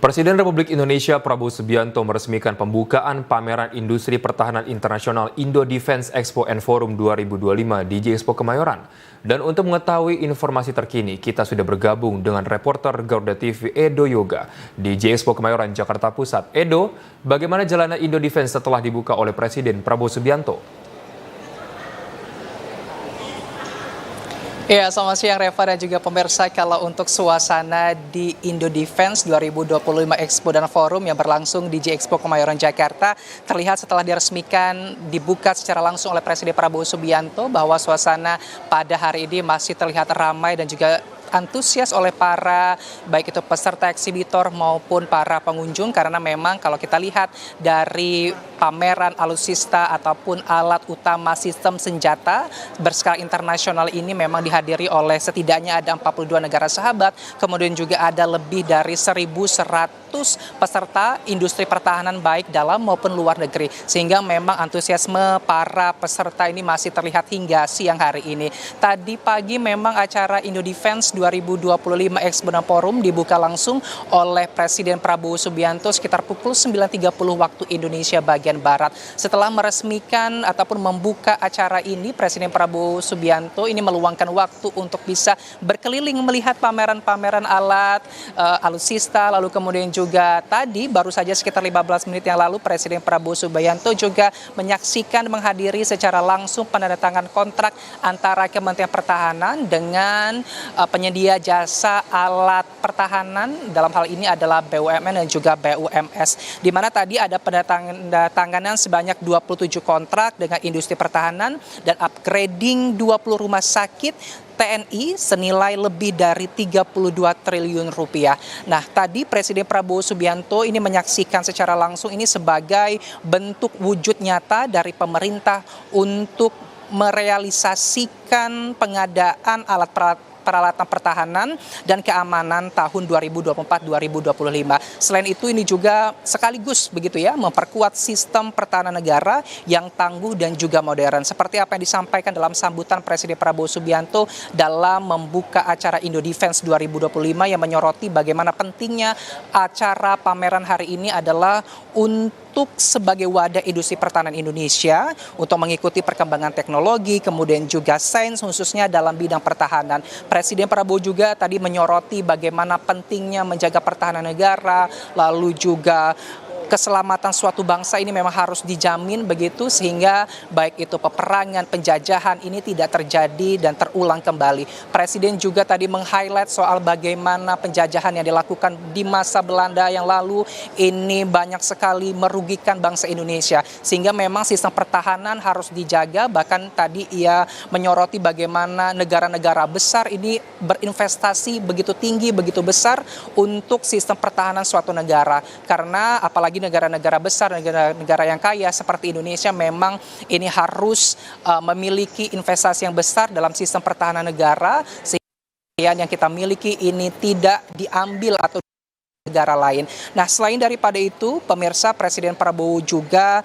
Presiden Republik Indonesia Prabowo Subianto meresmikan pembukaan pameran industri pertahanan internasional Indo Defense Expo and Forum 2025 di J-Expo Kemayoran. Dan untuk mengetahui informasi terkini, kita sudah bergabung dengan reporter Garuda TV Edo Yoga di J-Expo Kemayoran, Jakarta Pusat. Edo, bagaimana jalanan Indo Defense setelah dibuka oleh Presiden Prabowo Subianto? Ya, selamat siang Reva dan juga pemirsa. Kalau untuk suasana di Indo Defense 2025 Expo dan Forum yang berlangsung di J-Expo Kemayoran Jakarta terlihat setelah diresmikan dibuka secara langsung oleh Presiden Prabowo Subianto bahwa suasana pada hari ini masih terlihat ramai dan juga antusias oleh para baik itu peserta eksibitor maupun para pengunjung, karena memang kalau kita lihat dari pameran alutsista ataupun alat utama sistem senjata berskala internasional ini memang dihadiri oleh setidaknya ada 42 negara sahabat, kemudian juga ada lebih dari 1.100 peserta industri pertahanan baik dalam maupun luar negeri, sehingga memang antusiasme para peserta ini masih terlihat hingga siang hari ini. Tadi pagi memang acara Indo Defense 2025 Expo dan Forum dibuka langsung oleh Presiden Prabowo Subianto sekitar pukul 9.30 waktu Indonesia bagian Barat. Setelah meresmikan ataupun membuka acara ini, Presiden Prabowo Subianto ini meluangkan waktu untuk bisa berkeliling melihat pameran-pameran alat alutsista, lalu kemudian juga tadi baru saja sekitar 15 menit yang lalu Presiden Prabowo Subianto juga menyaksikan menghadiri secara langsung penandatangan kontrak antara Kementerian Pertahanan dengan penyedia jasa alat pertahanan, dalam hal ini adalah BUMN dan juga BUMS, di mana tadi ada penandatanganan sebanyak 27 kontrak dengan industri pertahanan dan upgrading 20 rumah sakit TNI senilai lebih dari 32 triliun rupiah. Nah, tadi Presiden Prabowo Subianto ini menyaksikan secara langsung ini sebagai bentuk wujud nyata dari pemerintah untuk merealisasikan pengadaan alat peralatan pertahanan dan keamanan tahun 2024-2025. Selain itu ini juga sekaligus begitu ya memperkuat sistem pertahanan negara yang tangguh dan juga modern. Seperti apa yang disampaikan dalam sambutan Presiden Prabowo Subianto dalam membuka acara Indo Defense 2025 yang menyoroti bagaimana pentingnya acara pameran hari ini adalah untuk sebagai wadah industri pertahanan Indonesia untuk mengikuti perkembangan teknologi, kemudian juga sains khususnya dalam bidang pertahanan. Presiden Prabowo juga tadi menyoroti bagaimana pentingnya menjaga pertahanan negara, lalu juga keselamatan suatu bangsa ini memang harus dijamin begitu, sehingga baik itu peperangan, penjajahan ini tidak terjadi dan terulang kembali. Presiden juga tadi meng-highlight soal bagaimana penjajahan yang dilakukan di masa Belanda yang lalu ini banyak sekali merugikan bangsa Indonesia, sehingga memang sistem pertahanan harus dijaga. Bahkan tadi ia menyoroti bagaimana negara-negara besar ini berinvestasi begitu tinggi, begitu besar untuk sistem pertahanan suatu negara, karena apalagi negara-negara besar, negara-negara yang kaya seperti Indonesia memang ini harus memiliki investasi yang besar dalam sistem pertahanan negara, sehingga yang kita miliki ini tidak diambil atau negara lain. Nah, selain daripada itu, pemirsa, Presiden Prabowo juga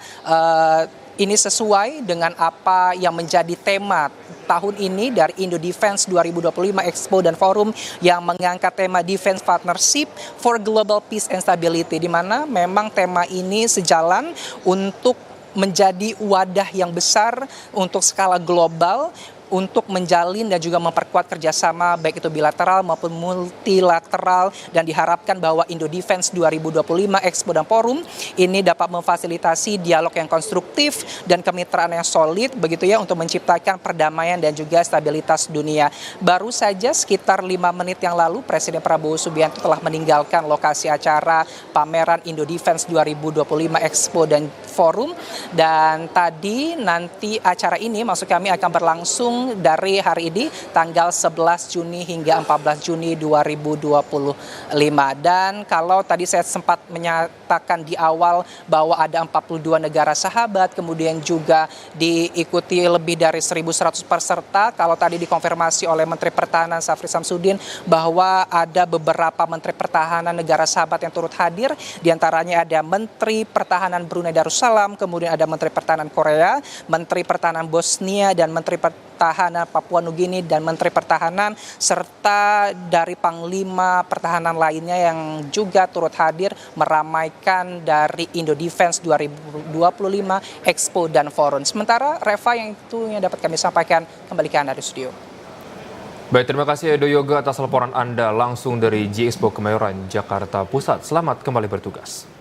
ini sesuai dengan apa yang menjadi tema tahun ini dari Indo Defense 2025 Expo dan Forum yang mengangkat tema Defense Partnership for Global Peace and Stability, di mana memang tema ini sejalan untuk menjadi wadah yang besar untuk skala global untuk menjalin dan juga memperkuat kerjasama baik itu bilateral maupun multilateral, dan diharapkan bahwa Indo Defense 2025 Expo dan Forum ini dapat memfasilitasi dialog yang konstruktif dan kemitraan yang solid begitu ya untuk menciptakan perdamaian dan juga stabilitas dunia. Baru saja sekitar 5 menit yang lalu Presiden Prabowo Subianto telah meninggalkan lokasi acara pameran Indo Defense 2025 Expo dan Forum, dan tadi nanti acara ini maksud kami akan berlangsung dari hari ini tanggal 11 Juni hingga 14 Juni 2025. Dan kalau tadi saya sempat menyatakan di awal bahwa ada 42 negara sahabat, kemudian juga diikuti lebih dari 1.100 peserta, kalau tadi dikonfirmasi oleh Menteri Pertahanan Syafri Samsudin bahwa ada beberapa Menteri Pertahanan negara sahabat yang turut hadir, diantaranya ada Menteri Pertahanan Brunei Darussalam, kemudian ada Menteri Pertahanan Korea, Menteri Pertahanan Bosnia, dan Menteri Pertahanan Pertahanan Papua Nugini dan Menteri Pertahanan serta dari Panglima Pertahanan lainnya yang juga turut hadir meramaikan dari Indo Defense 2025 Expo dan Forum. Sementara Reva yang itu yang dapat kami sampaikan, kembali ke Anda di studio. Baik, terima kasih Edo Yoga atas laporan Anda langsung dari J Expo Kemayoran, Jakarta Pusat. Selamat kembali bertugas.